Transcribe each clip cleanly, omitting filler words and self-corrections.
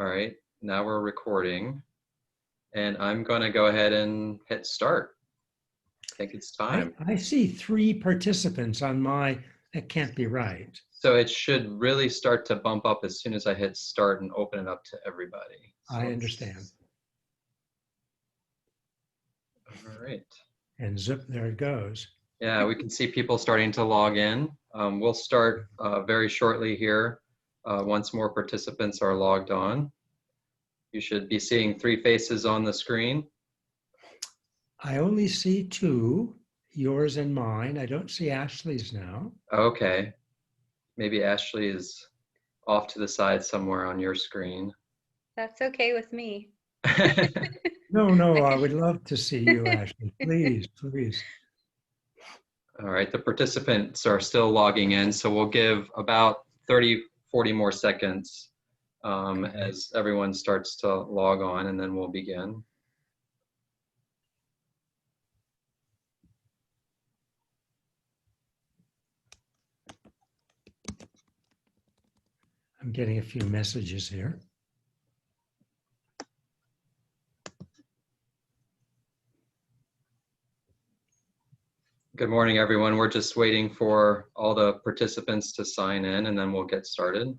All right, now we're recording, and I'm going to go ahead and hit start. I think it's time. I see 3 participants on my, that can't be right. So it should really start to bump up as soon as I hit start and open it up to everybody. So I understand. All right. And zip, there it goes. Yeah, we can see people starting to log in. We'll start very shortly here once more participants are logged on. You should be seeing 3 faces on the screen. I only see 2, yours and mine. I don't see Ashley's now. Okay. Maybe Ashley is off to the side somewhere on your screen. That's okay with me. No, I would love to see you, Ashley. Please, please. All right, the participants are still logging in, so we'll give about 30, 40 more seconds as everyone starts to log on, and then we'll begin. I'm getting a few messages here. Good morning, everyone. We're just waiting for all the participants to sign in, and then we'll get started.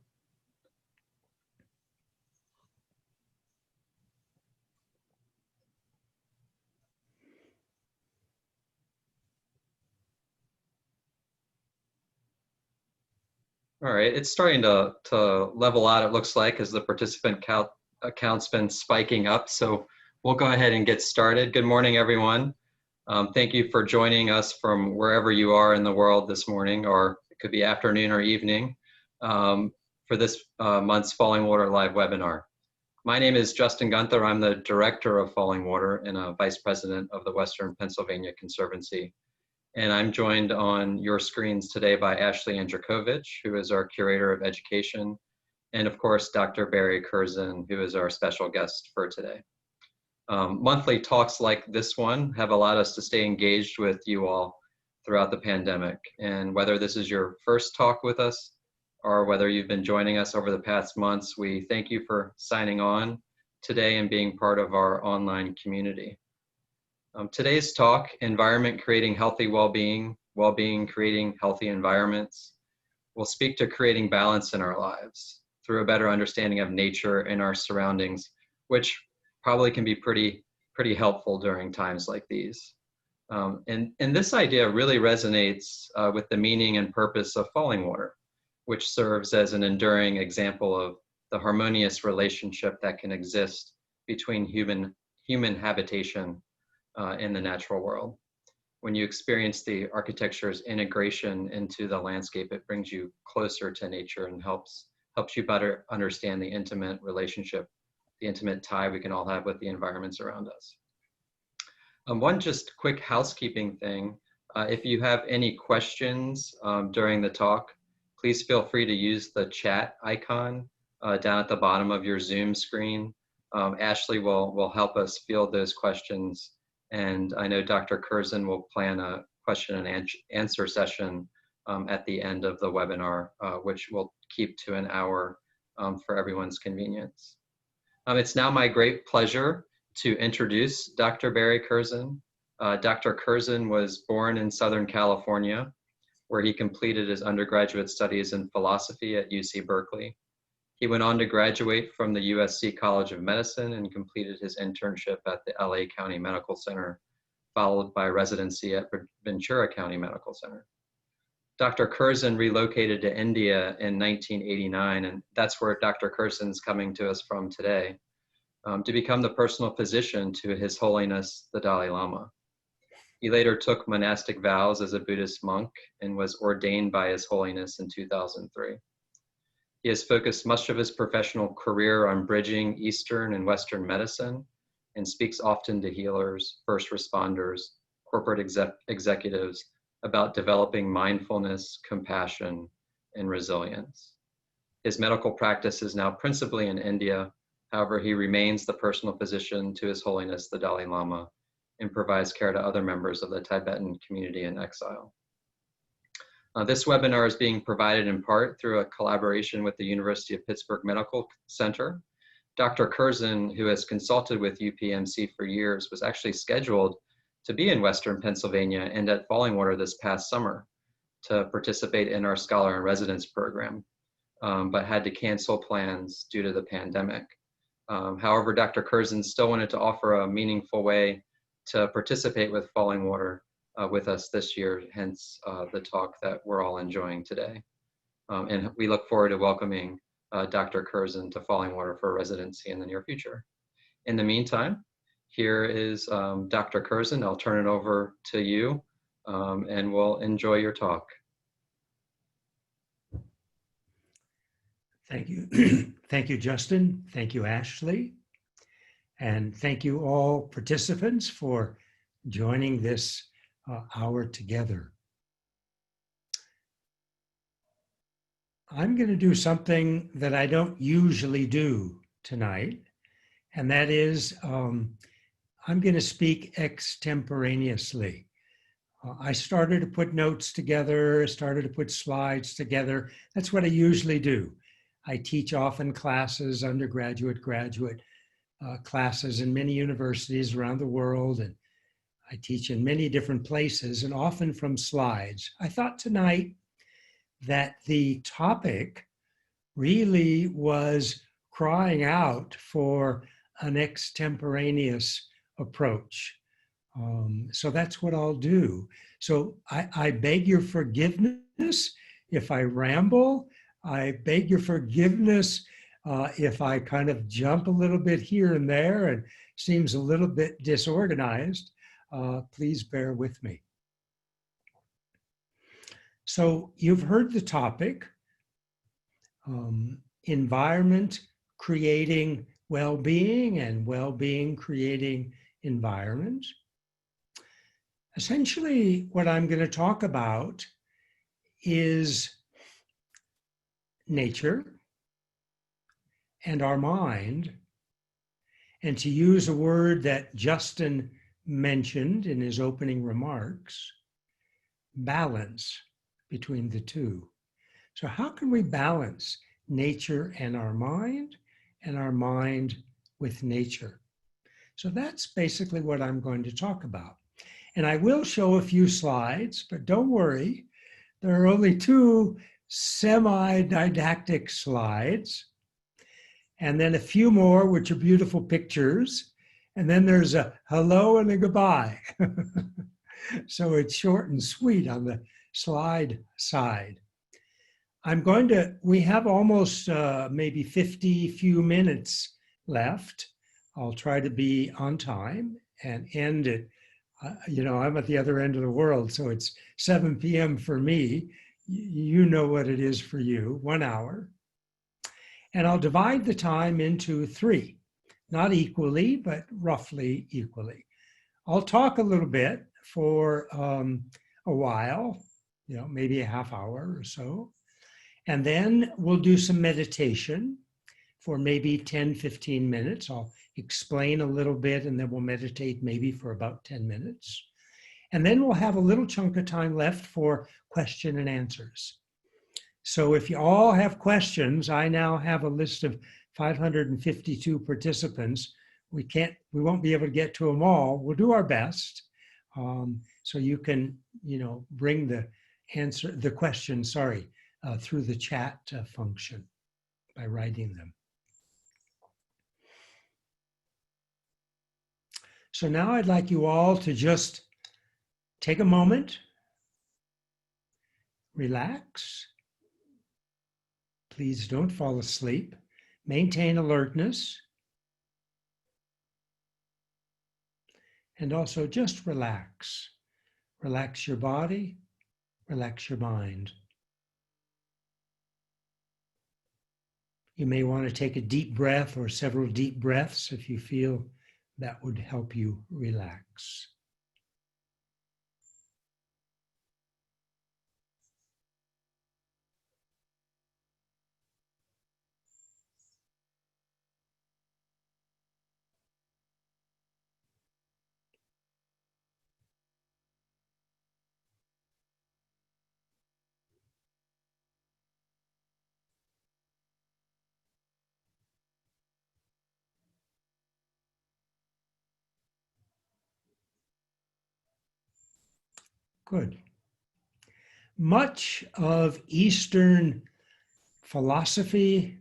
All right, it's starting to level out, it looks like, as the participant count's been spiking up. So we'll go ahead and get started. Good morning, everyone. Thank you for joining us from wherever you are in the world this morning, or it could be afternoon or evening, for this month's Fallingwater Live webinar. My name is Justin Gunther. I'm the director of Fallingwater and a vice president of the Western Pennsylvania Conservancy. And I'm joined on your screens today by Ashley Andrikowicz, who is our curator of education, and of course, Dr. Barry Kerzin, who is our special guest for today. Monthly talks like this one have allowed us to stay engaged with you all throughout the pandemic. And whether this is your first talk with us or whether you've been joining us over the past months, we thank you for signing on today and being part of our online community. Today's talk, Environment Creating Healthy Wellbeing, Wellbeing Creating Healthy Environments, will speak to creating balance in our lives through a better understanding of nature and our surroundings, which probably can be pretty helpful during times like these. And this idea really resonates with the meaning and purpose of Fallingwater, which serves as an enduring example of the harmonious relationship that can exist between human habitation in the natural world. When you experience the architecture's integration into the landscape, it brings you closer to nature and helps you better understand the intimate relationship, the intimate tie we can all have with the environments around us. One just quick housekeeping thing, if you have any questions during the talk, please feel free to use the chat icon down at the bottom of your Zoom screen. Ashley will help us field those questions, and I know Dr. Kerzin will plan a question and answer session at the end of the webinar, which we'll keep to an hour for everyone's convenience. It's now my great pleasure to introduce Dr. Barry Kerzin. Dr. Kerzin was born in Southern California, where he completed his undergraduate studies in philosophy at UC Berkeley. He went on to graduate from the USC College of Medicine and completed his internship at the LA County Medical Center, followed by residency at Ventura County Medical Center. Dr. Kerzin relocated to India in 1989, and that's where Dr. Kerzin's coming to us from today, to become the personal physician to His Holiness, the Dalai Lama. He later took monastic vows as a Buddhist monk and was ordained by His Holiness in 2003. He has focused much of his professional career on bridging Eastern and Western medicine and speaks often to healers, first responders, corporate executives about developing mindfulness, compassion, and resilience. His medical practice is now principally in India. However, he remains the personal physician to His Holiness, the Dalai Lama, and provides care to other members of the Tibetan community in exile. This webinar is being provided in part through a collaboration with the University of Pittsburgh Medical Center. Dr. Kerzin, who has consulted with UPMC for years, was actually scheduled to be in Western Pennsylvania and at Fallingwater this past summer to participate in our Scholar-in-Residence program, but had to cancel plans due to the pandemic. However, Dr. Kerzin still wanted to offer a meaningful way to participate with Fallingwater with us this year, hence the talk that we're all enjoying today. And we look forward to welcoming Dr. Kerzin to Fallingwater for residency in the near future. In the meantime, here is Dr. Kerzin. I'll turn it over to you and we'll enjoy your talk. Thank you. Thank you, Justin. Thank you, Ashley. And thank you all participants for joining this hour together. I'm going to do something that I don't usually do tonight, and that is I'm going to speak extemporaneously. I started to put notes together, started to put slides together. That's what I usually do. I teach often classes, undergraduate, graduate classes in many universities around the world, and I teach in many different places and often from slides. I thought tonight that the topic really was crying out for an extemporaneous approach. So that's what I'll do. So I beg your forgiveness if I ramble. I beg your forgiveness if I kind of jump a little bit here and there and seems a little bit disorganized. Please bear with me. So you've heard the topic, environment creating well-being and well-being creating environment. Essentially, what I'm going to talk about is nature and our mind, and to use a word that Justin mentioned in his opening remarks, balance between the two. So how can we balance nature and our mind with nature? So that's basically what I'm going to talk about. And I will show a few slides, but don't worry, there are only two semi-didactic slides, and then a few more, which are beautiful pictures. And then there's a hello and a goodbye. So it's short and sweet on the slide side. We have almost maybe 50 few minutes left. I'll try to be on time and end it. I'm at the other end of the world, so it's 7 p.m. for me. You know what it is for you, 1 hour. And I'll divide the time into 3, not equally, but roughly equally. I'll talk a little bit for a while, maybe a half hour or so. And then we'll do some meditation for maybe 10, 15 minutes. I'll explain a little bit and then we'll meditate maybe for about 10 minutes. And then we'll have a little chunk of time left for question and answers. So if you all have questions, I now have a list of 552 participants. We won't be able to get to them all. We'll do our best. So you can, bring the question, through the chat function by writing them. So now I'd like you all to just take a moment, relax. Please don't fall asleep. Maintain alertness. And also just relax. Relax your body, relax your mind. You may want to take a deep breath or several deep breaths if you feel that would help you relax. Good. Much of Eastern philosophy,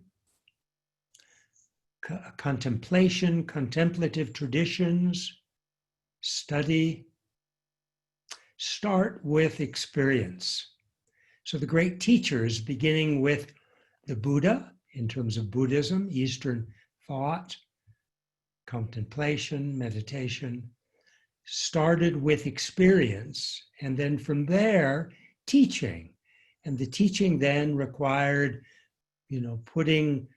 contemplation, contemplative traditions, study, start with experience. So the great teachers, beginning with the Buddha, in terms of Buddhism, Eastern thought, contemplation, meditation, started with experience, and then from there, teaching. And the teaching then required, putting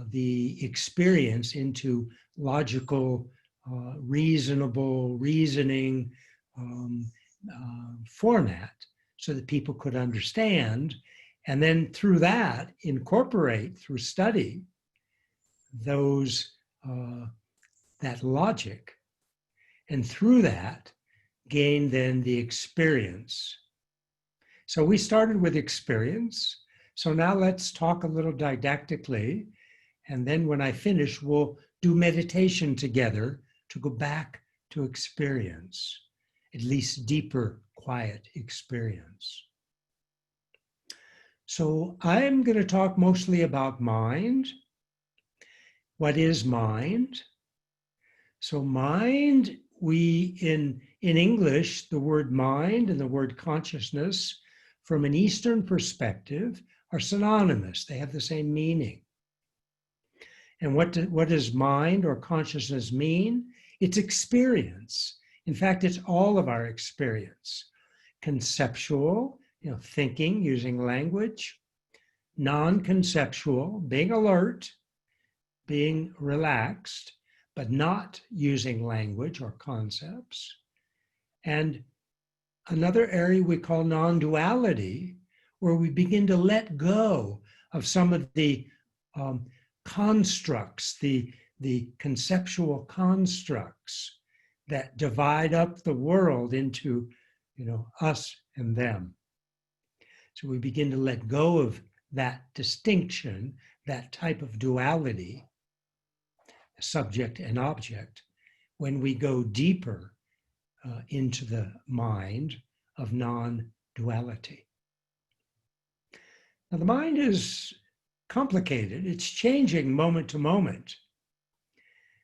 the experience into logical, reasonable, reasoning format so that people could understand. And then through that, incorporate through study those that logic. And through that, gain then the experience. So we started with experience. So now let's talk a little didactically. And then when I finish, we'll do meditation together to go back to experience, at least deeper, quiet experience. So I'm going to talk mostly about mind. What is mind? So mind, in English, the word mind and the word consciousness from an Eastern perspective are synonymous. They have the same meaning. And what does mind or consciousness mean? It's experience. In fact, it's all of our experience. Conceptual, thinking, using language. Non-conceptual, being alert, being relaxed, but not using language or concepts. And another area we call non-duality, where we begin to let go of some of the constructs, the conceptual constructs that divide up the world into, us and them. So we begin to let go of that distinction, that type of duality, subject and object, when we go deeper into the mind of non-duality. Now, the mind is complicated. It's changing moment to moment.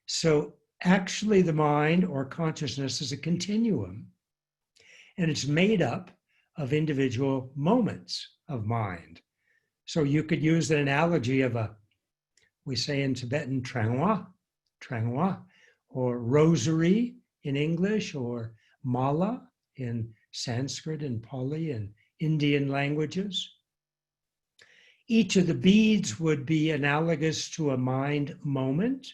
So actually, the mind or consciousness is a continuum, and it's made up of individual moments of mind. So you could use an analogy of we say in Tibetan, trangwa, or rosary in English, or mala in Sanskrit and Pali and Indian languages. Each of the beads would be analogous to a mind moment,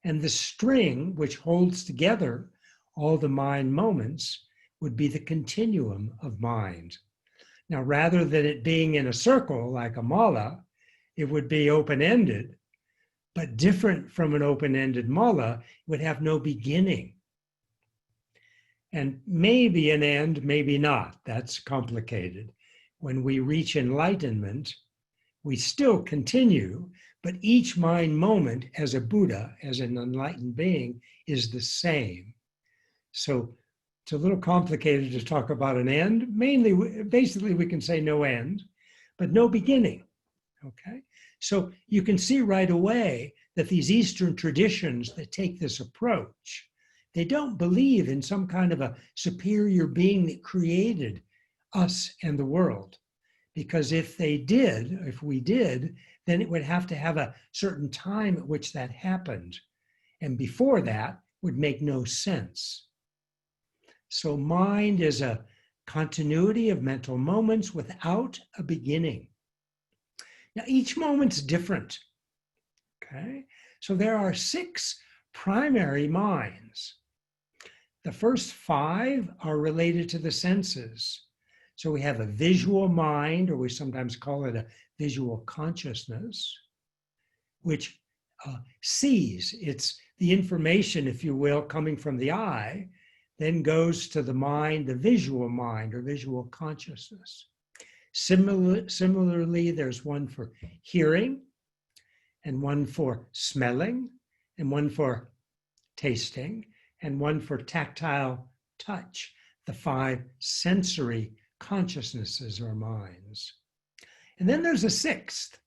and the string, which holds together all the mind moments, would be the continuum of mind. Now, rather than it being in a circle like a mala, it would be open-ended, but different from an open-ended mala, it would have no beginning. And maybe an end, maybe not. That's complicated. When we reach enlightenment, we still continue, but each mind moment as a Buddha, as an enlightened being, is the same. So it's a little complicated to talk about an end. Basically, we can say no end, but no beginning, okay? So you can see right away that these Eastern traditions that take this approach, they don't believe in some kind of a superior being that created us and the world. Because if we did, then it would have to have a certain time at which that happened. And before that would make no sense. So mind is a continuity of mental moments without a beginning. Now, each moment's different, okay? So there are 6 primary minds. The first 5 are related to the senses. So we have a visual mind, or we sometimes call it a visual consciousness, which sees. It's the information, if you will, coming from the eye, then goes to the mind, the visual mind, or visual consciousness. Similarly, there's one for hearing, and one for smelling, and one for tasting, and one for tactile touch. the 5 sensory consciousnesses or minds. And then there's a 6th,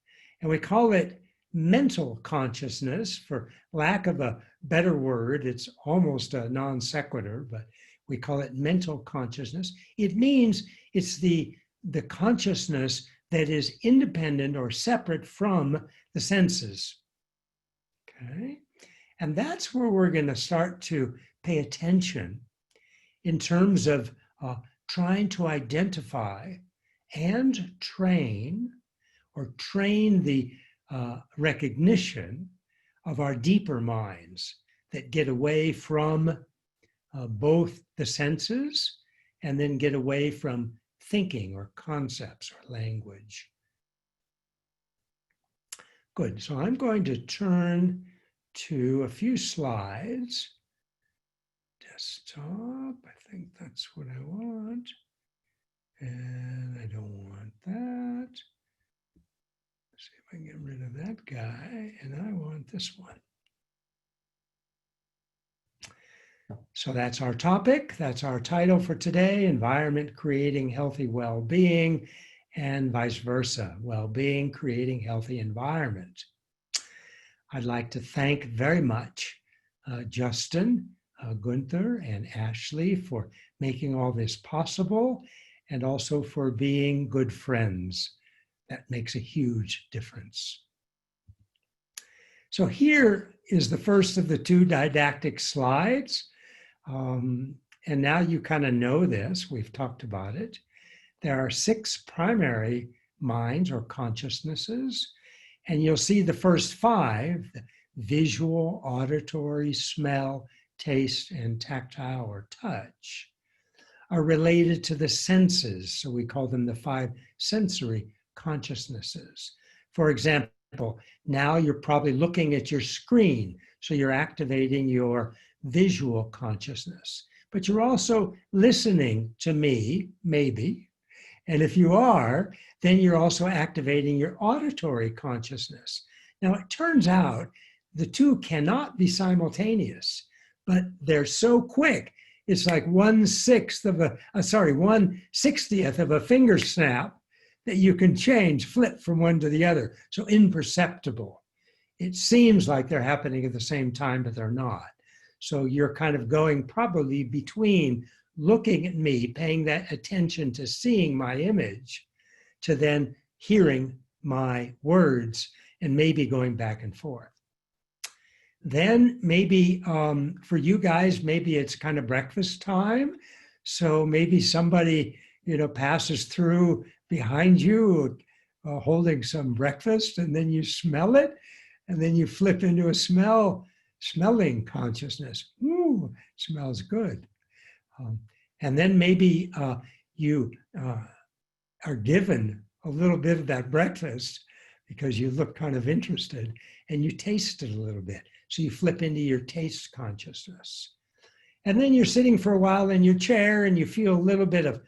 and we call it mental consciousness. For lack of a better word, it's almost a non sequitur, but we call it mental consciousness. It means it's the consciousness that is independent or separate from the senses. Okay? And that's where we're going to start to pay attention in terms of trying to identify and train the recognition of our deeper minds that get away from both the senses and then get away from thinking or concepts or language. Good, so I'm going to turn to a few slides. Desktop, I think that's what I want. And I don't want that. Let's see if I can get rid of that guy, and I want this one. So that's our topic, that's our title for today, Environment Creating Healthy Well-Being, and vice versa, Well-Being Creating Healthy Environment. I'd like to thank very much Justin, Gunther, and Ashley for making all this possible, and also for being good friends. That makes a huge difference. So here is the first of the 2 didactic slides. And now you kind of know this, we've talked about it. There are 6 primary minds or consciousnesses, and you'll see the first 5, visual, auditory, smell, taste, and tactile or touch, are related to the senses. So we call them the 5 sensory consciousnesses. For example, now you're probably looking at your screen, so you're activating your visual consciousness, but you're also listening to me, maybe. And if you are, then you're also activating your auditory consciousness. Now, it turns out the 2 cannot be simultaneous, but they're so quick. It's like 1/60th of a finger snap that you can flip from one to the other. So imperceptible. It seems like they're happening at the same time, but they're not. So you're kind of going probably between looking at me, paying that attention to seeing my image, to then hearing my words, and maybe going back and forth. Then maybe for you guys, maybe it's kind of breakfast time. So maybe somebody, passes through behind you holding some breakfast, and then you smell it, and then you flip into a smelling consciousness. Ooh, smells good. And then maybe you are given a little bit of that breakfast because you look kind of interested, and you taste it a little bit. So you flip into your taste consciousness. And then you're sitting for a while in your chair, and you feel a little bit of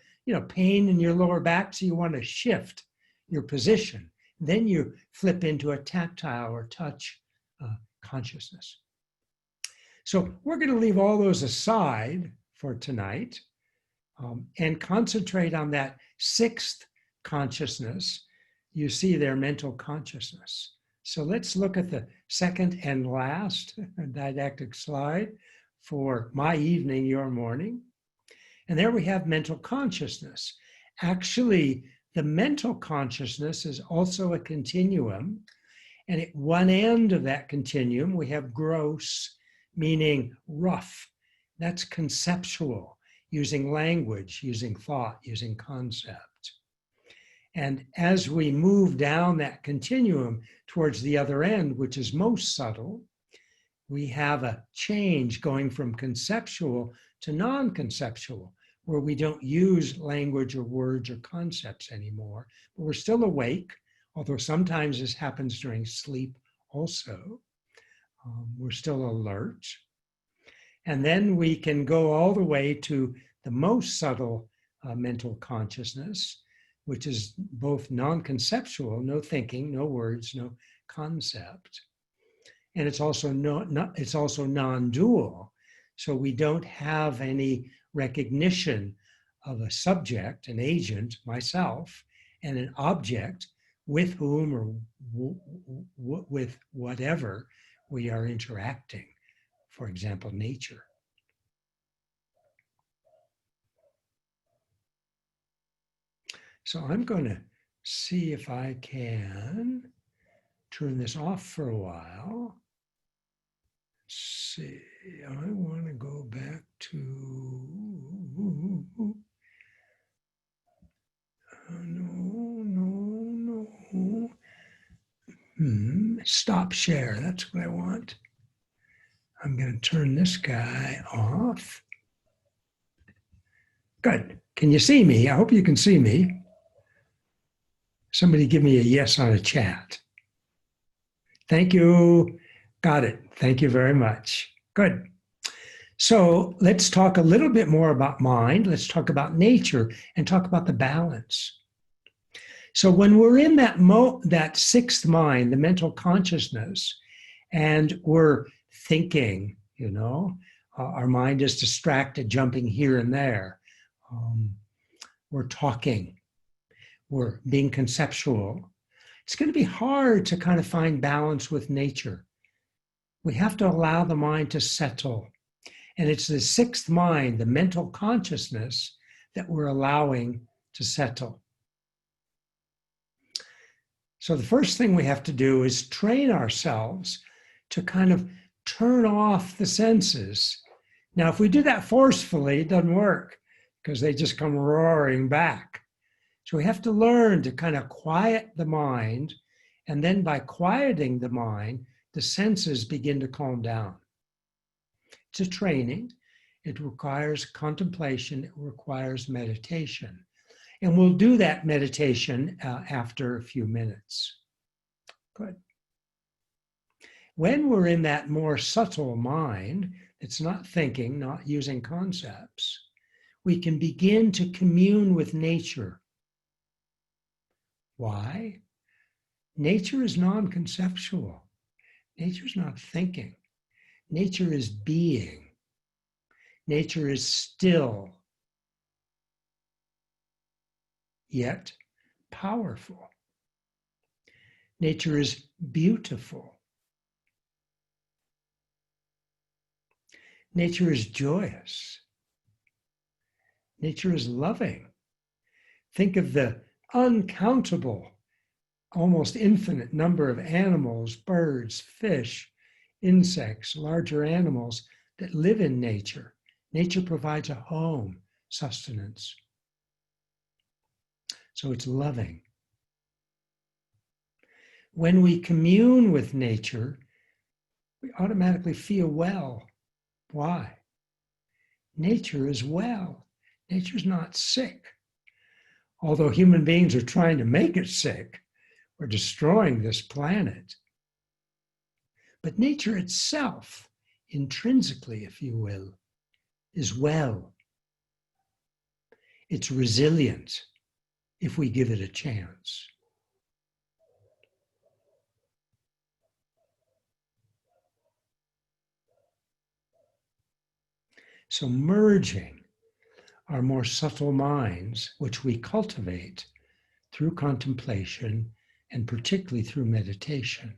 pain in your lower back, so you want to shift your position. Then you flip into a tactile or touch consciousness. So we're going to leave all those aside for tonight and concentrate on that 6th consciousness. You see their mental consciousness. So let's look at the second and last didactic slide for my evening, your morning. And there we have mental consciousness. Actually, the mental consciousness is also a continuum. And at one end of that continuum, we have gross, meaning rough. That's conceptual, using language, using thought, using concept. And as we move down that continuum towards the other end, which is most subtle, we have a change going from conceptual to non-conceptual, where we don't use language or words or concepts anymore, but we're still awake, although sometimes this happens during sleep also. We're still alert. And then we can go all the way to the most subtle mental consciousness, which is both non-conceptual, no thinking, no words, no concept. And it's also non-dual. So we don't have any recognition of a subject, an agent, myself, and an object with whom or with whatever we are interacting. For example, nature. So I'm going to see if I can turn this off for a while. Let's see, I want to go back to, stop share, that's what I want. I'm going to turn this guy off. Good, can you see me? I hope you can see me. Somebody give me a yes on a chat. Thank you. Got it. Thank you very much. Good. So let's talk a little bit more about mind. Let's talk about nature and talk about the balance. So when we're in that sixth mind, the mental consciousness, and we're thinking, our mind is distracted, jumping here and there. We're talking. We're being conceptual. It's going to be hard to kind of find balance with nature. We have to allow the mind to settle. And it's the sixth mind, the mental consciousness, that we're allowing to settle. So the first thing we have to do is train ourselves to kind of turn off the senses. Now, if we do that forcefully, it doesn't work because they just come roaring back. So we have to learn to kind of quiet the mind, and then by quieting the mind, the senses begin to calm down. It's a training. It requires contemplation. It requires meditation. And we'll do that meditation after a few minutes. Good. When we're in that more subtle mind, it's not thinking, not using concepts, we can begin to commune with nature. Why? Nature is non-conceptual. Nature is not thinking. Nature is being. Nature is still, yet powerful. Nature is beautiful. Nature is joyous. Nature is loving. Think of the uncountable, almost infinite number of animals, birds, fish, insects, larger animals that live in nature. Nature provides a home, sustenance. So it's loving. When we commune with nature, we automatically feel well. Why? Nature is well. Nature's not sick. Although human beings are trying to make it sick, we're destroying this planet. But nature itself, intrinsically, if you will, is well. It's resilient if we give it a chance. So merging our more subtle minds, which we cultivate through contemplation and particularly through meditation,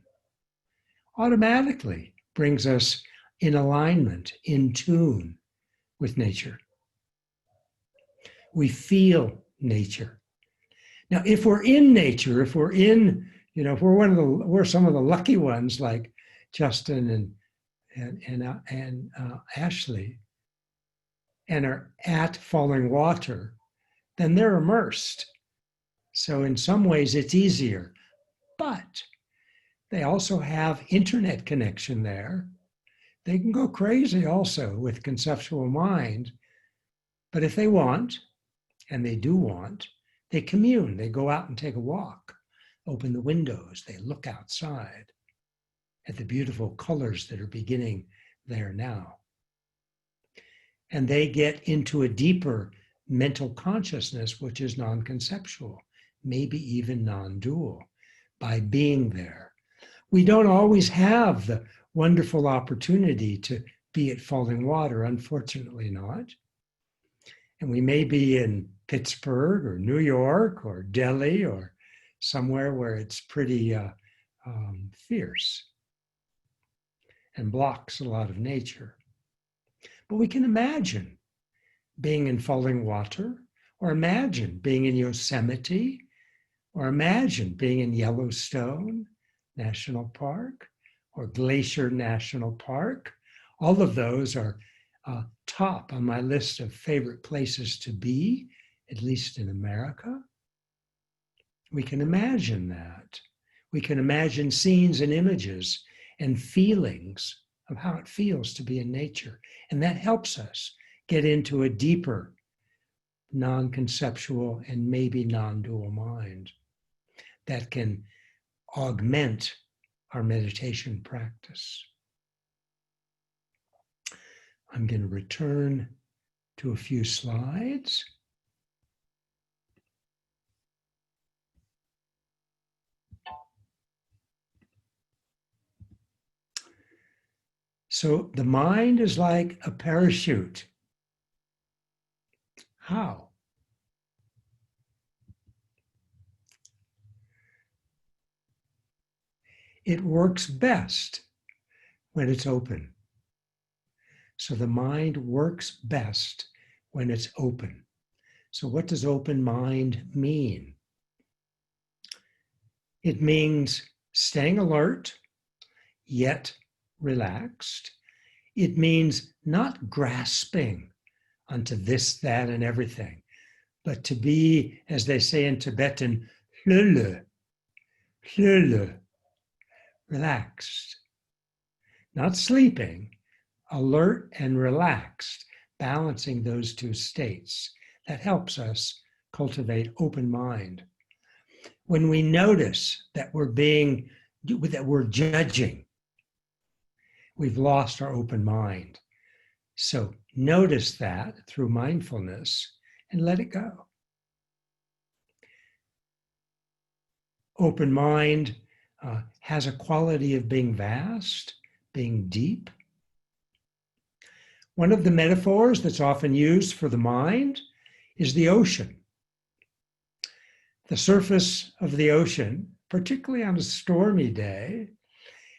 automatically brings us in alignment, in tune with nature. We feel nature. Now, if we're in nature, if we're in, if we're some of the lucky ones like Justin and Ashley, and are at Fallingwater, then they're immersed. So in some ways it's easier, but they also have internet connection there. They can go crazy also with conceptual mind, but if they want, and they do want, they commune, they go out and take a walk, open the windows, they look outside at the beautiful colors that are beginning there now. And they get into a deeper mental consciousness, which is non-conceptual, maybe even non-dual, by being there. We don't always have the wonderful opportunity to be at Fallingwater, unfortunately not. And we may be in Pittsburgh or New York or Delhi or somewhere where it's pretty fierce and blocks a lot of nature. But we can imagine being in Fallingwater, or imagine being in Yosemite, or imagine being in Yellowstone National Park or Glacier National Park. All of those are top on my list of favorite places to be, at least in America. We can imagine that. We can imagine scenes and images and feelings of how it feels to be in nature. And that helps us get into a deeper, non-conceptual and maybe non-dual mind that can augment our meditation practice. I'm going to return to a few slides. So the mind is like a parachute. How? It works best when it's open. So the mind works best when it's open. So what does open mind mean? It means staying alert, yet relaxed. It means not grasping onto this, that, and everything, but to be, as they say in Tibetan, hlöle, relaxed. Not sleeping, alert and relaxed, balancing those two states. That helps us cultivate open mind. When we notice that we're judging, we've lost our open mind. So notice that through mindfulness and let it go. Open mind has a quality of being vast, being deep. One of the metaphors that's often used for the mind is the ocean. The surface of the ocean, particularly on a stormy day,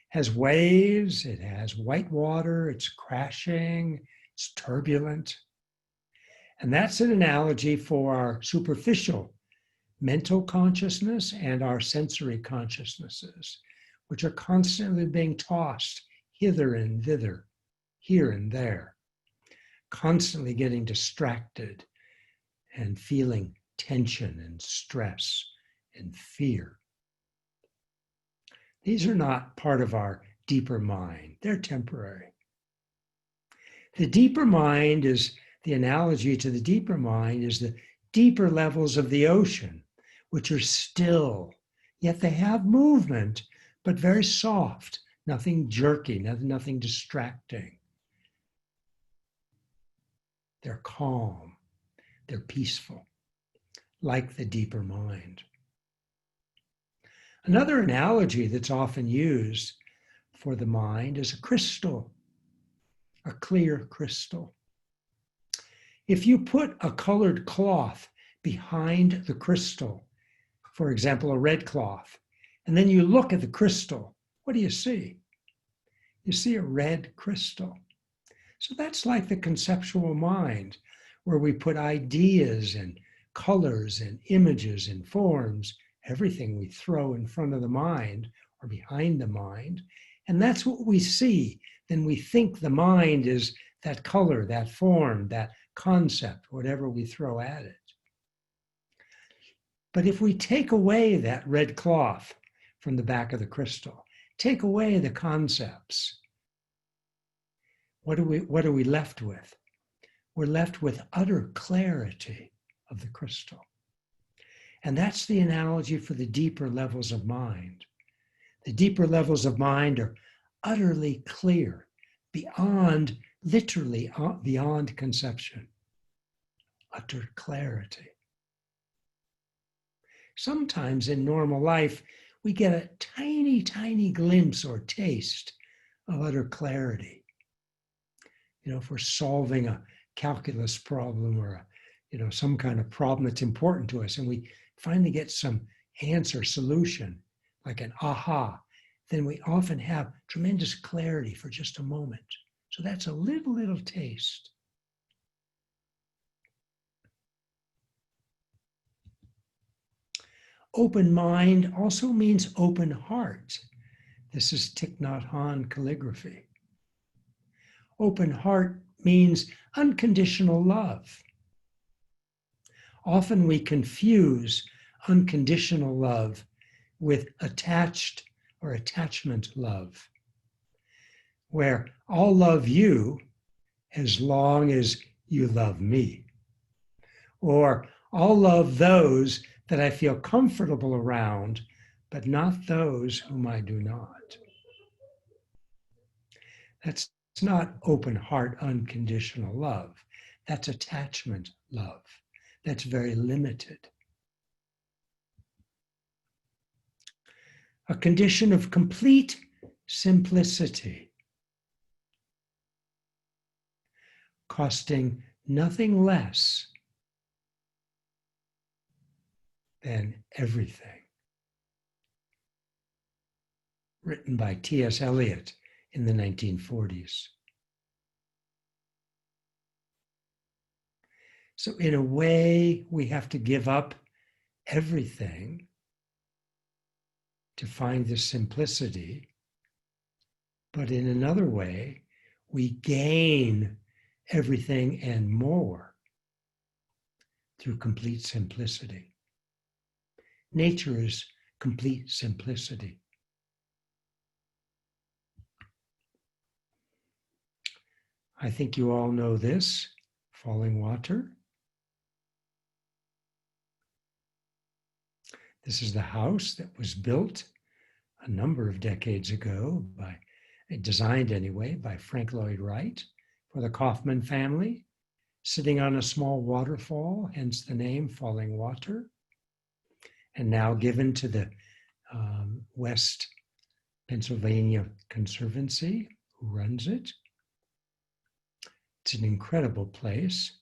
has waves, it has white water, it's crashing, it's turbulent. And that's an analogy for our superficial mental consciousness and our sensory consciousnesses, which are constantly being tossed hither and thither, here and there, constantly getting distracted and feeling tension and stress and fear. These are not part of our deeper mind. They're temporary. The deeper mind is, the analogy to the deeper mind is the deeper levels of the ocean, which are still, yet they have movement, but very soft, nothing jerky, nothing distracting. They're calm, they're peaceful, like the deeper mind. Another analogy that's often used for the mind is a crystal, a clear crystal. If you put a colored cloth behind the crystal, for example, a red cloth, and then you look at the crystal, what do you see? You see a red crystal. So that's like the conceptual mind, where we put ideas and colors and images and forms, everything we throw in front of the mind or behind the mind. And that's what we see. Then we think the mind is that color, that form, that concept, whatever we throw at it. But if we take away that red cloth from the back of the crystal, take away the concepts, what are we left with? We're left with utter clarity of the crystal. And that's the analogy for the deeper levels of mind. The deeper levels of mind are utterly clear, beyond, literally beyond conception. Utter clarity. Sometimes in normal life, we get a tiny, tiny glimpse or taste of utter clarity. You know, if we're solving a calculus problem or a some kind of problem that's important to us, and we finally get some answer, solution, like an aha, then we often have tremendous clarity for just a moment. So that's a little taste. Open mind also means open heart. This is Thich Nhat Hanh calligraphy. Open heart means unconditional love. Often we confuse unconditional love with attached or attachment love, where I'll love you as long as you love me, or I'll love those that I feel comfortable around, but not those whom I do not. That's not open heart, unconditional love. That's attachment love. That's very limited. A condition of complete simplicity, costing nothing less than everything. Written by T.S. Eliot in the 1940s. So in a way, we have to give up everything to find this simplicity. But in another way, we gain everything and more through complete simplicity. Nature is complete simplicity. I think you all know this, Fallingwater. This is the house that was built a number of decades ago designed anyway, by Frank Lloyd Wright for the Kaufman family, sitting on a small waterfall, hence the name Fallingwater, and now given to the Western Pennsylvania Conservancy, who runs it. It's an incredible place.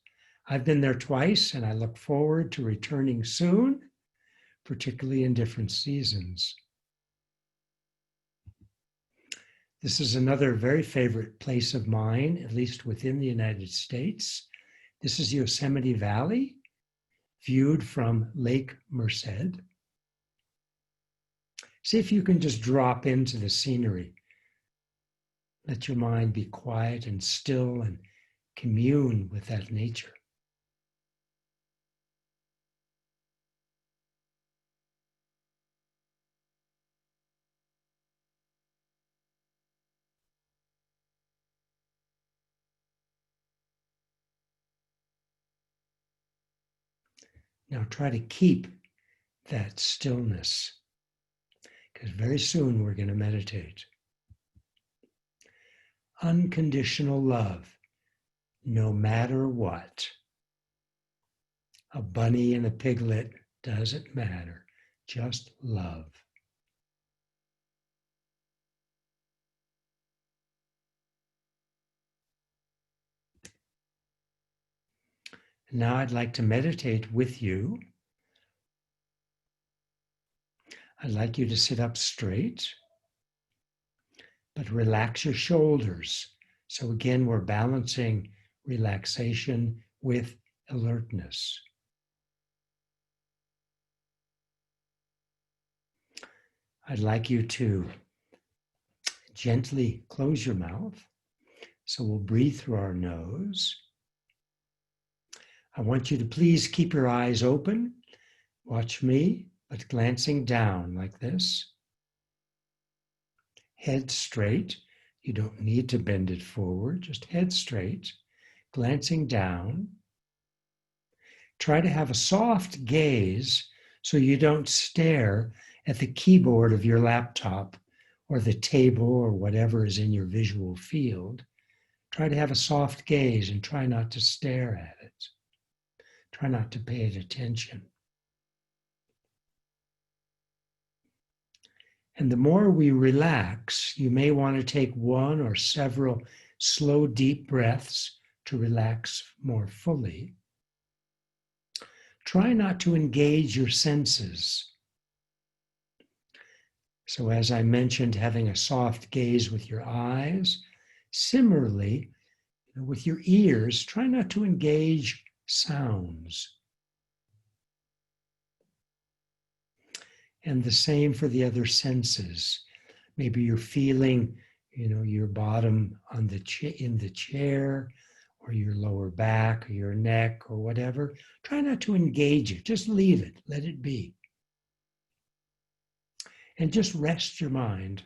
I've been there twice, and I look forward to returning soon, particularly in different seasons. This is another very favorite place of mine, at least within the United States. This is Yosemite Valley, viewed from Lake Merced. See if you can just drop into the scenery. Let your mind be quiet and still and commune with that nature. Now try to keep that stillness, because very soon we're going to meditate. Unconditional love, no matter what. A bunny and a piglet doesn't matter, just love. Now I'd like to meditate with you. I'd like you to sit up straight, but relax your shoulders. So again, we're balancing relaxation with alertness. I'd like you to gently close your mouth. So we'll breathe through our nose. I want you to please keep your eyes open. Watch me, but glancing down like this. Head straight. You don't need to bend it forward, just head straight, glancing down. Try to have a soft gaze so you don't stare at the keyboard of your laptop or the table or whatever is in your visual field. Try to have a soft gaze and try not to stare at it. Try not to pay it attention. And the more we relax, you may want to take one or several slow, deep breaths to relax more fully. try not to engage your senses. So as I mentioned, having a soft gaze with your eyes, similarly, with your ears, try not to engage sounds. And the same for the other senses. Maybe you're feeling, your bottom on in the chair, or your lower back, or your neck, or whatever. Try not to engage it. Just leave it. Let it be. And just rest your mind.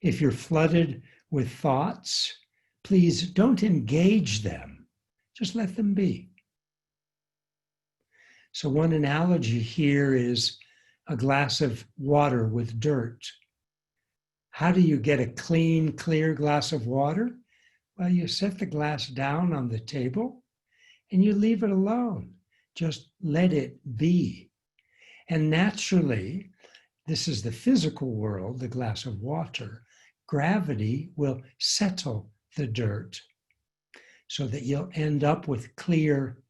If you're flooded with thoughts, please don't engage them. Just let them be. So one analogy here is a glass of water with dirt. How do you get a clean, clear glass of water? Well, you set the glass down on the table and you leave it alone. Just let it be. And naturally, this is the physical world, the glass of water. Gravity will settle the dirt so that you'll end up with clear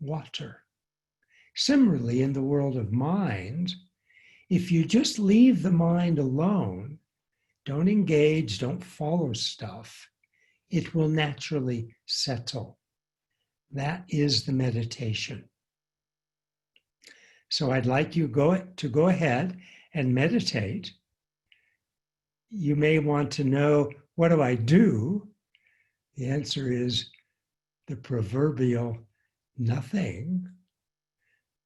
water. Similarly, in the world of mind, if you just leave the mind alone, don't engage, don't follow stuff, it will naturally settle. That is the meditation. So I'd like you to go ahead and meditate. You may want to know, what do I do? The answer is the proverbial nothing.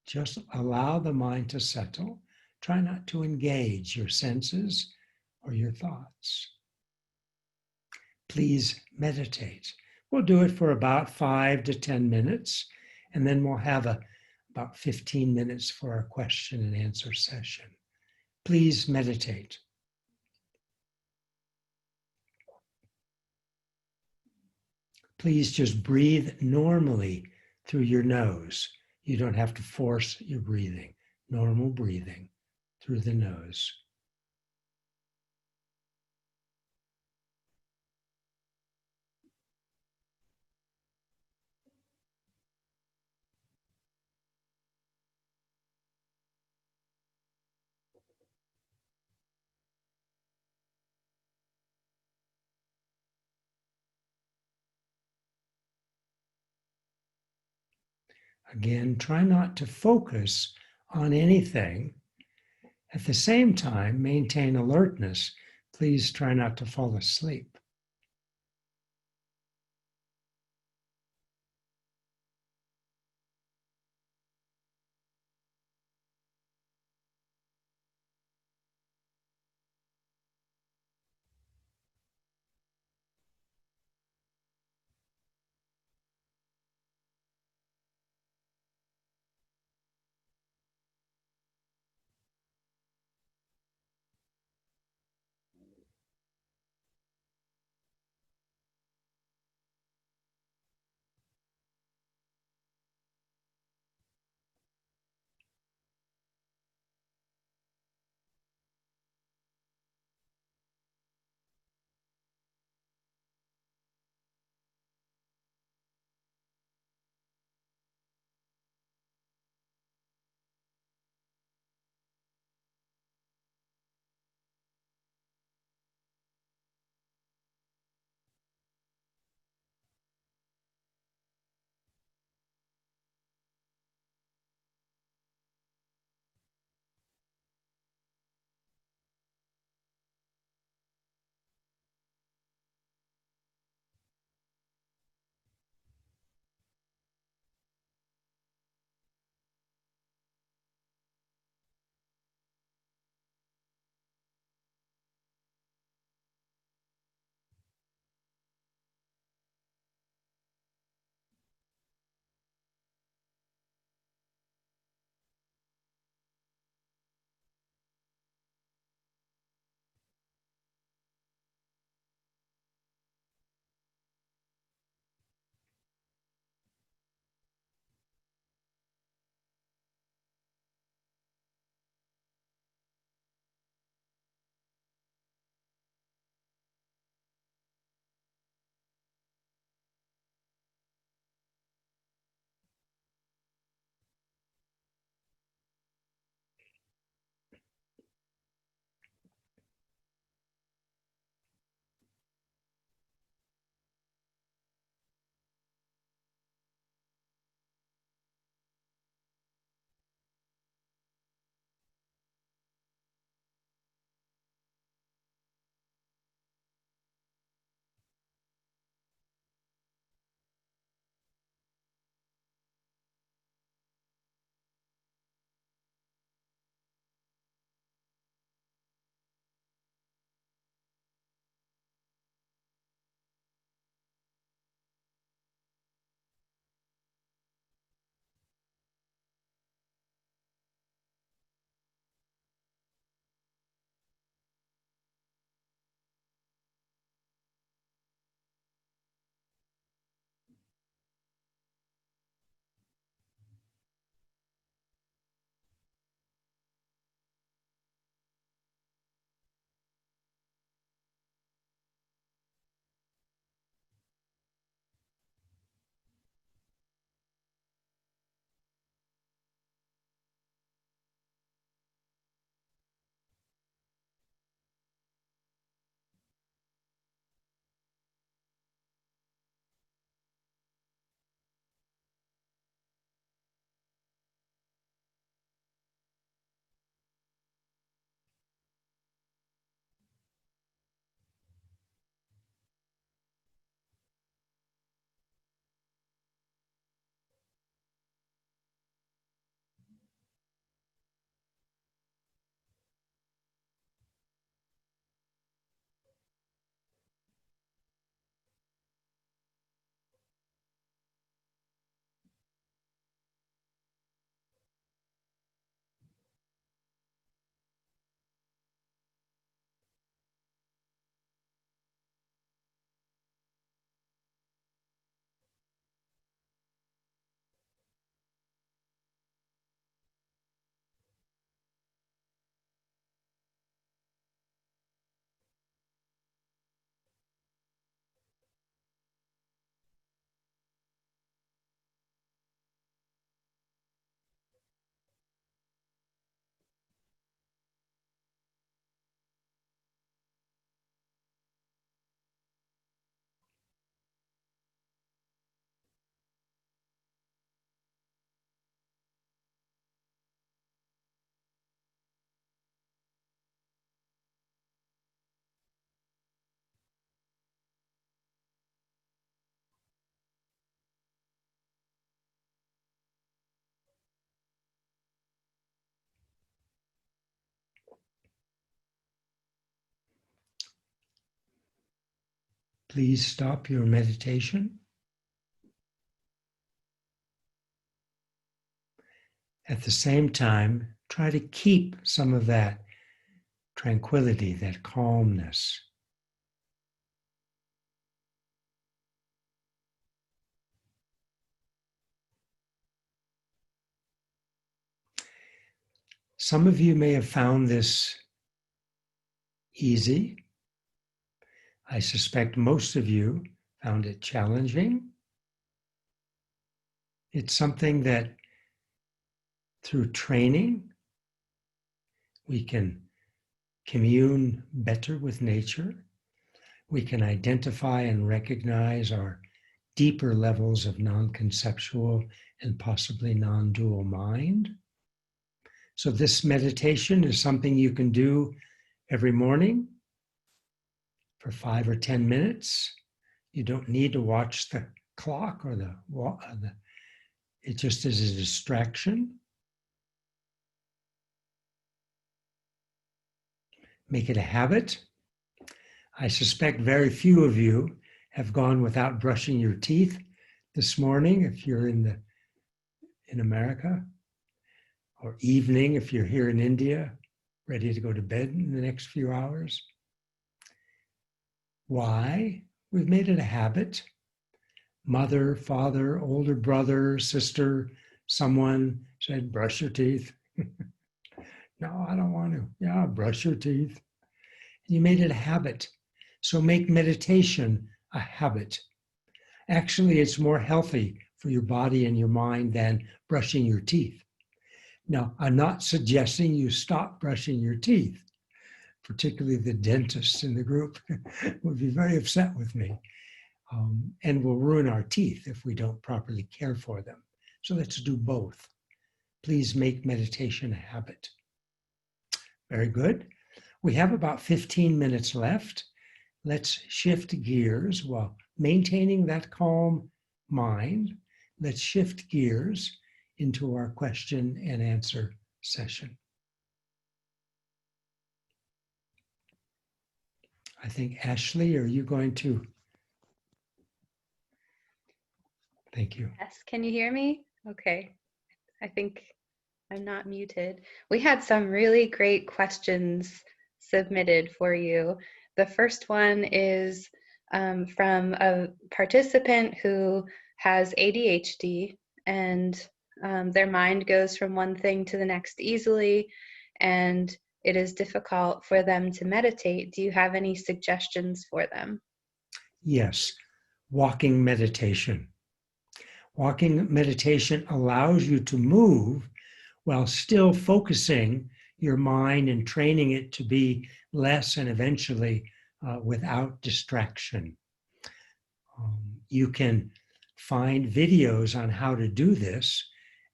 Just allow the mind to settle. Try not to engage your senses or your thoughts. Please meditate. We'll do it for about 5 to 10 minutes, and then we'll have about 15 minutes for our question and answer session. Please meditate. Please just breathe normally through your nose. You don't have to force your breathing. Normal breathing through the nose. Again, try not to focus on anything. At the same time, maintain alertness. Please try not to fall asleep. Please stop your meditation. At the same time, try to keep some of that tranquility, that calmness. Some of you may have found this easy. I suspect most of you found it challenging. It's something that through training, we can commune better with nature. We can identify and recognize our deeper levels of non-conceptual and possibly non-dual mind. So this meditation is something you can do every morning for 5 or 10 minutes. You don't need to watch the clock or it just is a distraction. Make it a habit. I suspect very few of you have gone without brushing your teeth this morning if you're in America, or evening if you're here in India, ready to go to bed in the next few hours. Why? We've made it a habit. Mother, father, older brother, sister, someone said, brush your teeth. No, I don't want to. Yeah, brush your teeth. You made it a habit. So make meditation a habit. Actually, it's more healthy for your body and your mind than brushing your teeth. Now, I'm not suggesting you stop brushing your teeth. Particularly the dentists in the group would be very upset with me and will ruin our teeth if we don't properly care for them. So let's do both. Please make meditation a habit. Very good. We have about 15 minutes left. Let's shift gears while maintaining that calm mind. Let's shift gears into our question and answer session. I think, Ashley, are you going to? Thank you. Yes, can you hear me? Okay, I think I'm not muted. We had some really great questions submitted for you. The first one is from a participant who has ADHD, and their mind goes from one thing to the next easily, and it is difficult for them to meditate. Do you have any suggestions for them? Yes, walking meditation. Walking meditation allows you to move while still focusing your mind and training it to be less and eventually without distraction. You can find videos on how to do this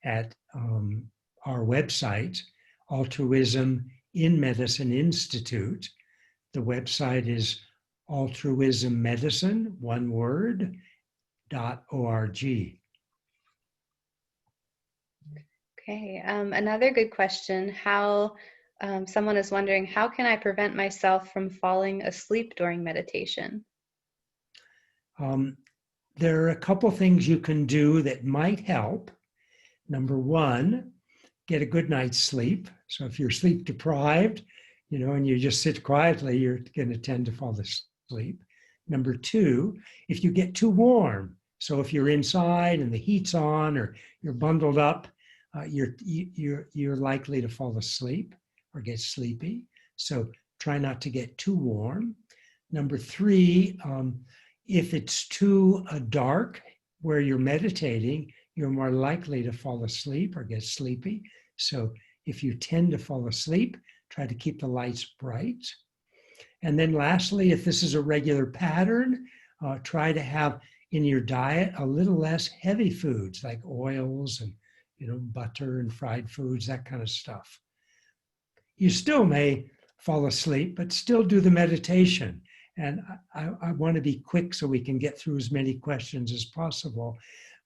at our website, Altruism in Medicine Institute. The website is altruismmedicine, one word, .org. Okay, another good question. Someone is wondering, how can I prevent myself from falling asleep during meditation? There are a couple things you can do that might help. Number one, get a good night's sleep. So if you're sleep deprived, and you just sit quietly, you're going to tend to fall asleep. Number two, if you get too warm, so if you're inside and the heat's on or you're bundled up, you're likely to fall asleep or get sleepy. So try not to get too warm. Number three, if it's too dark where you're meditating, you're more likely to fall asleep or get sleepy. So if you tend to fall asleep, try to keep the lights bright. And then lastly, if this is a regular pattern, try to have in your diet a little less heavy foods like oils and butter and fried foods, that kind of stuff. You still may fall asleep, but still do the meditation. And I want to be quick so we can get through as many questions as possible.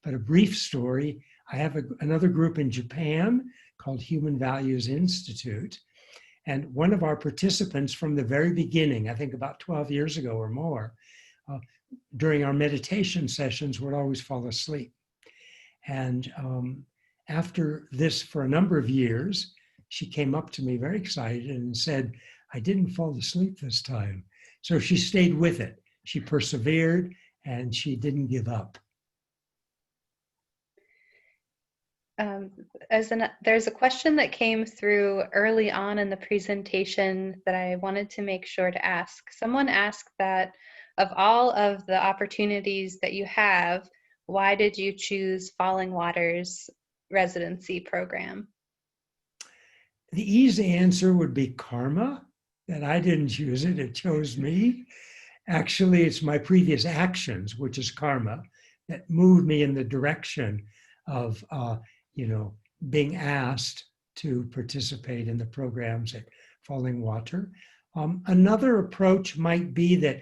But a brief story, I have another group in Japan called Human Values Institute. And one of our participants from the very beginning, I think about 12 years ago or more, during our meditation sessions would always fall asleep. And after this, for a number of years, she came up to me very excited and said, I didn't fall asleep this time. So she stayed with it. She persevered and she didn't give up. There's a question that came through early on in the presentation that I wanted to make sure to ask. Someone asked that of all of the opportunities that you have, why did you choose Fallingwater's residency program? The easy answer would be karma, that I didn't choose it, it chose me. Actually, it's my previous actions, which is karma, that moved me in the direction of being asked to participate in the programs at Fallingwater. Another approach might be that,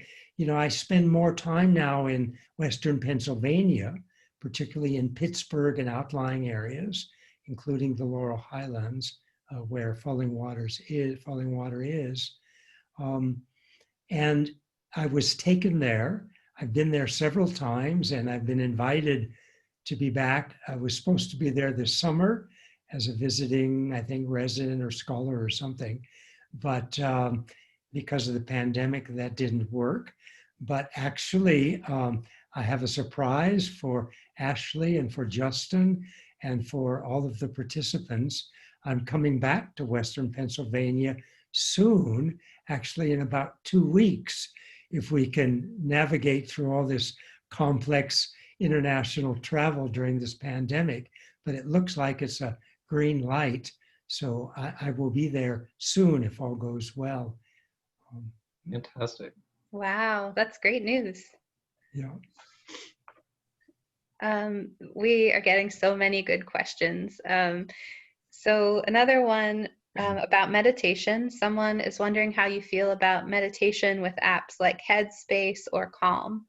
I spend more time now in Western Pennsylvania, particularly in Pittsburgh and outlying areas, including the Laurel Highlands, where Fallingwater is. And I was taken there. I've been there several times and I've been invited to be back. I was supposed to be there this summer as a visiting, I think, resident or scholar or something. But because of the pandemic, that didn't work. But actually, I have a surprise for Ashley and for Justin and for all of the participants. I'm coming back to Western Pennsylvania soon, actually in about 2 weeks, if we can navigate through all this complex international travel during this pandemic. But it looks like it's a green light. So I will be there soon if all goes well. Fantastic. Wow, that's great news. Yeah. We are getting so many good questions. So another one about meditation. Someone is wondering how you feel about meditation with apps like Headspace or Calm.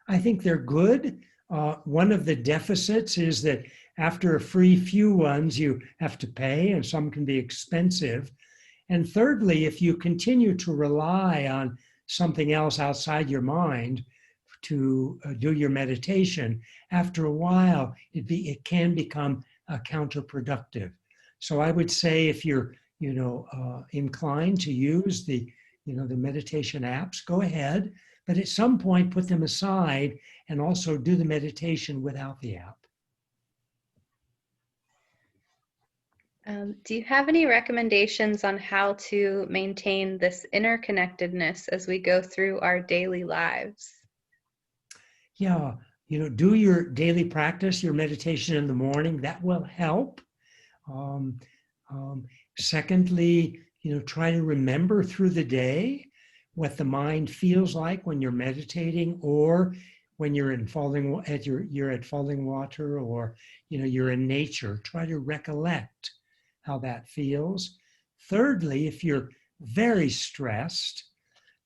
I think they're good. One of the deficits is that after a free few ones, you have to pay, and some can be expensive. And thirdly, if you continue to rely on something else outside your mind to do your meditation, after a while, it can become counterproductive. So I would say if you're, inclined to use the meditation apps, go ahead. But at some point, put them aside and also do the meditation without the app. Do you have any recommendations on how to maintain this interconnectedness as we go through our daily lives? Yeah, do your daily practice, your meditation in the morning. That will help. Secondly, try to remember through the day what the mind feels like when you're meditating, or when you're at Fallingwater, or you're in nature. Try to recollect how that feels. Thirdly, if you're very stressed,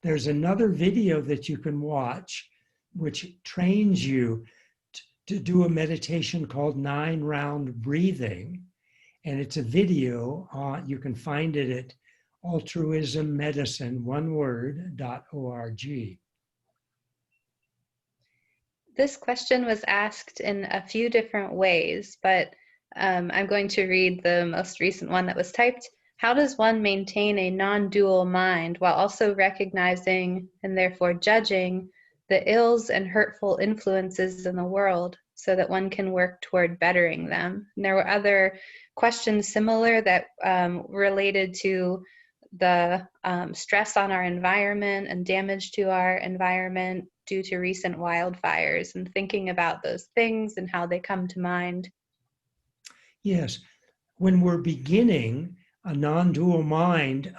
there's another video that you can watch which trains you to do a meditation called 9-round breathing. And it's a video, you can find it at altruismmedicine.org. This question was asked in a few different ways, but I'm going to read the most recent one that was typed. How does one maintain a non-dual mind while also recognizing and therefore judging the ills and hurtful influences in the world so that one can work toward bettering them? And there were other questions similar that related to the stress on our environment and damage to our environment due to recent wildfires, and thinking about those things and how they come to mind. Yes, when we're beginning, a non-dual mind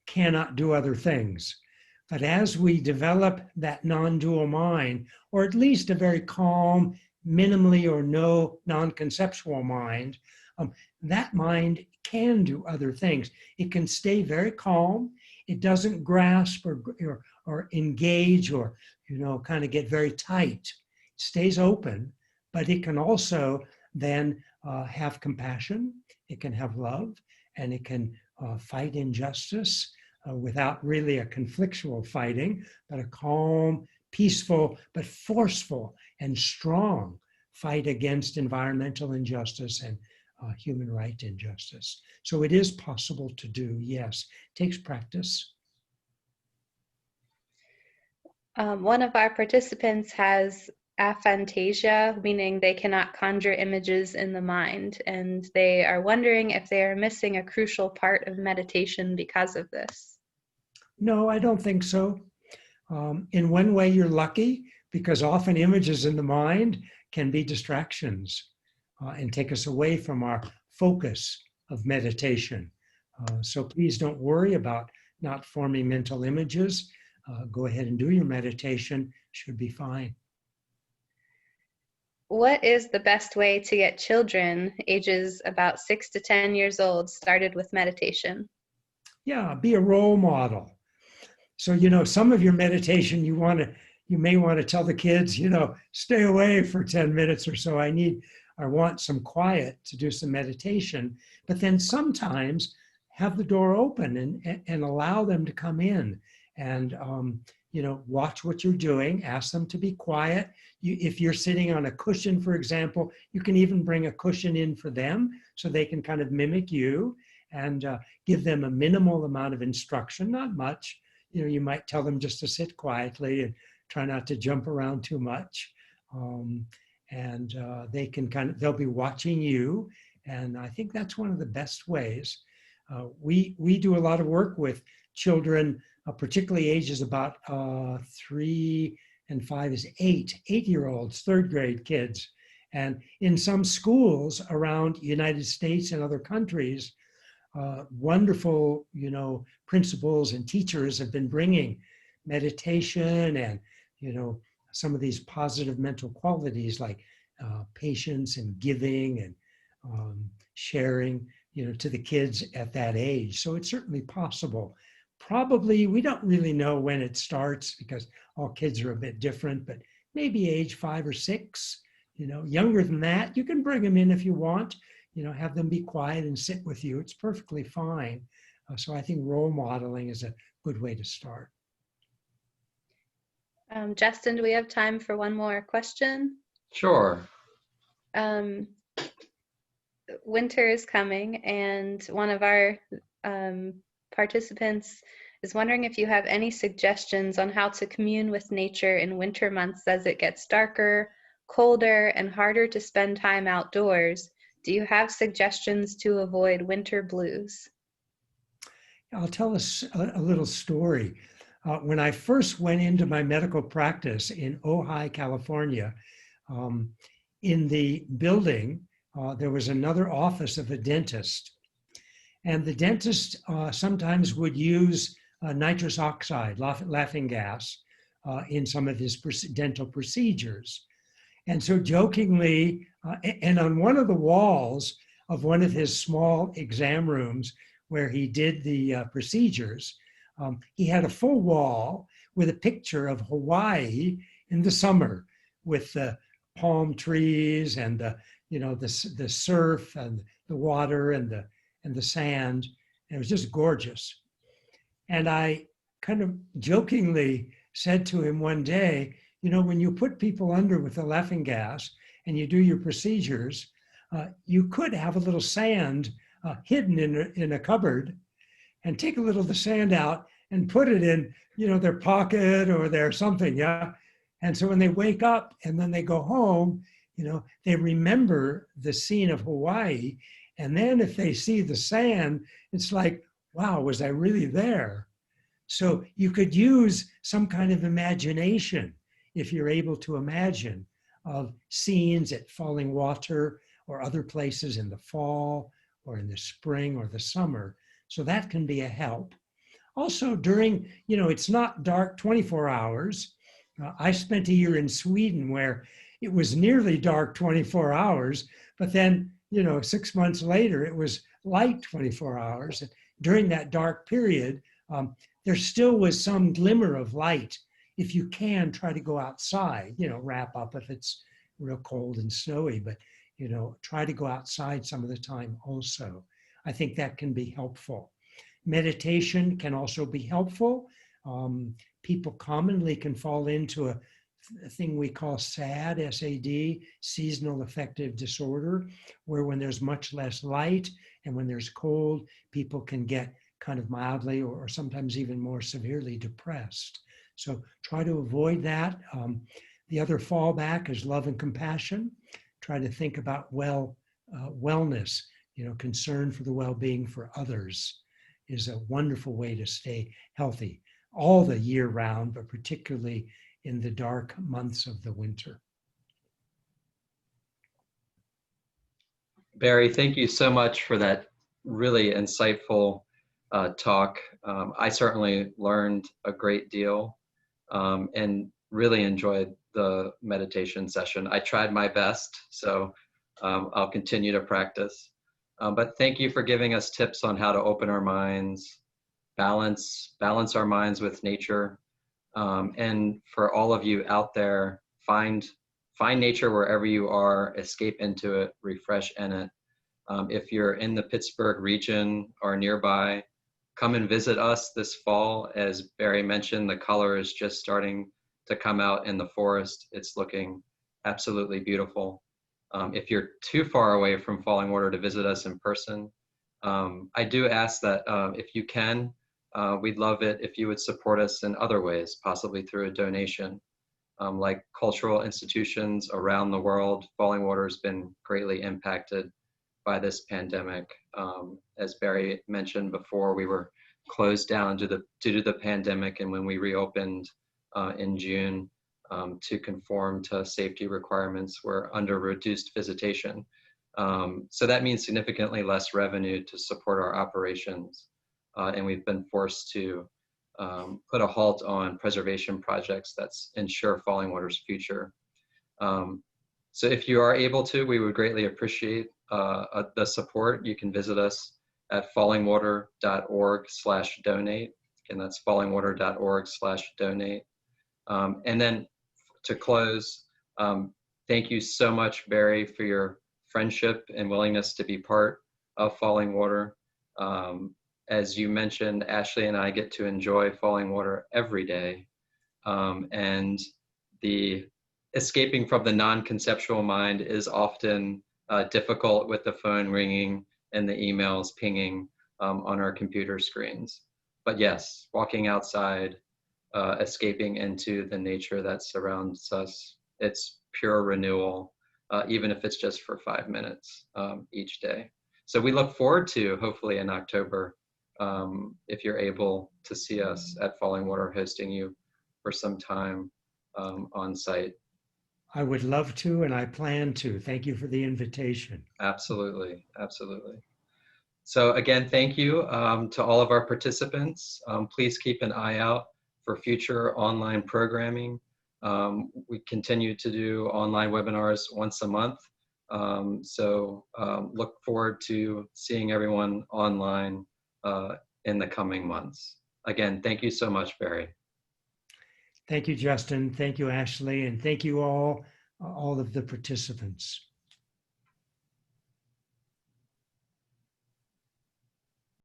cannot do other things. But as we develop that non-dual mind, or at least a very calm, minimally or no non-conceptual mind, that mind can do other things. It can stay very calm. It doesn't grasp or engage or kind of get very tight. It stays open, but it can also then have compassion. It can have love, and it can fight injustice without really a conflictual fighting, but a calm, peaceful but forceful and strong fight against environmental injustice and human rights injustice. So it is possible to do, yes. It takes practice. One of our participants has aphantasia, meaning they cannot conjure images in the mind, and they are wondering if they are missing a crucial part of meditation because of this. No, I don't think so. In one way, you're lucky, because often images in the mind can be distractions and take us away from our focus of meditation. So please don't worry about not forming mental images. Go ahead and do your meditation, should be fine. What is the best way to get children ages about 6 to 10 years old started with meditation? Yeah, be a role model. So, some of your meditation you may want to tell the kids, stay away for 10 minutes or so. I want some quiet to do some meditation. But then sometimes have the door open and allow them to come in and, watch what you're doing. Ask them to be quiet. If you're sitting on a cushion, for example, you can even bring a cushion in for them so they can kind of mimic you and give them a minimal amount of instruction, not much. You might tell them just to sit quietly and try not to jump around too much. They can they'll be watching you. And I think that's one of the best ways. We do a lot of work with children, particularly ages about 3 and 5 is 8-year-olds, third grade kids. And in some schools around the United States and other countries, wonderful, principals and teachers have been bringing meditation and, some of these positive mental qualities like patience and giving and sharing, to the kids at that age. So it's certainly possible. Probably, we don't really know when it starts because all kids are a bit different, but maybe age 5 or 6, younger than that, you can bring them in if you want. Have them be quiet and sit with you. It's perfectly fine. So I think role modeling is a good way to start. Justin, do we have time for one more question? Sure. Winter is coming, and one of our participants is wondering if you have any suggestions on how to commune with nature in winter months as it gets darker, colder, and harder to spend time outdoors. Do you have suggestions to avoid winter blues? I'll tell us a little story. When I first went into my medical practice in Ojai, California, in the building, there was another office of a dentist. And the dentist sometimes would use nitrous oxide, laughing gas, in some of his dental procedures. And so jokingly, and on one of the walls of one of his small exam rooms where he did the procedures, he had a full wall with a picture of Hawaii in the summer with the palm trees and the surf and the water and the sand. And it was just gorgeous. And I kind of jokingly said to him one day, when you put people under with the laughing gas and you do your procedures, you could have a little sand hidden in a cupboard and take a little of the sand out and put it in, their pocket or their something, yeah? And so when they wake up and then they go home, they remember the scene of Hawaii. And then if they see the sand, it's like, wow, was I really there? So you could use some kind of imagination, if you're able to imagine, of scenes at Fallingwater or other places in the fall or in the spring or the summer. So that can be a help. Also during, it's not dark 24 hours. I spent a year in Sweden where it was nearly dark 24 hours, but then, 6 months later, it was light 24 hours. And during that dark period, there still was some glimmer of light. If you can, try to go outside, wrap up if it's real cold and snowy, but, try to go outside some of the time also. I think that can be helpful. Meditation can also be helpful. people commonly can fall into a thing we call SAD, S-A-D, seasonal affective disorder, where when there's much less light and when there's cold, people can get kind of mildly or sometimes even more severely depressed. So try to avoid that. The other fallback is love and compassion. Try to think about wellness, concern for the well-being for others is a wonderful way to stay healthy all the year round, but particularly in the dark months of the winter. Barry, thank you so much for that really insightful talk. I certainly learned a great deal and really enjoyed the meditation session. I tried my best, so I'll continue to practice. But thank you for giving us tips on how to open our minds, balance our minds with nature. And for all of you out there, find nature wherever you are, escape into it, refresh in it. If you're in the Pittsburgh region or nearby, come and visit us this fall. As Barry mentioned, the color is just starting to come out in the forest. It's looking absolutely beautiful. If you're too far away from Fallingwater to visit us in person, I do ask that if you can, we'd love it if you would support us in other ways, possibly through a donation. Like cultural institutions around the world, Fallingwater has been greatly impacted by this pandemic. As Barry mentioned before, we were closed down due to the pandemic, and when we reopened in June to conform to safety requirements, we're under reduced visitation. So that means significantly less revenue to support our operations. And we've been forced to put a halt on preservation projects that ensure Fallingwater's future. So if you are able to, we would greatly appreciate the support. You can visit us at fallingwater.org/donate. And that's fallingwater.org/donate. And then to close, thank you so much, Barry, for your friendship and willingness to be part of Fallingwater. As you mentioned, Ashley and I get to enjoy Fallingwater every day. And the escaping from the non-conceptual mind is often difficult with the phone ringing and the emails pinging on our computer screens. But yes, walking outside, escaping into the nature that surrounds us, it's pure renewal, even if it's just for 5 minutes each day. So we look forward to, hopefully in October, if you're able to see us at Fallingwater, hosting you for some time on site. I would love to, and I plan to. Thank you for the invitation. Absolutely, absolutely. So again, thank you to all of our participants. Please keep an eye out for future online programming. We continue to do online webinars once a month. So look forward to seeing everyone online in the coming months. Again, thank you so much, Barry. Thank you, Justin. Thank you, Ashley. And thank you all of the participants.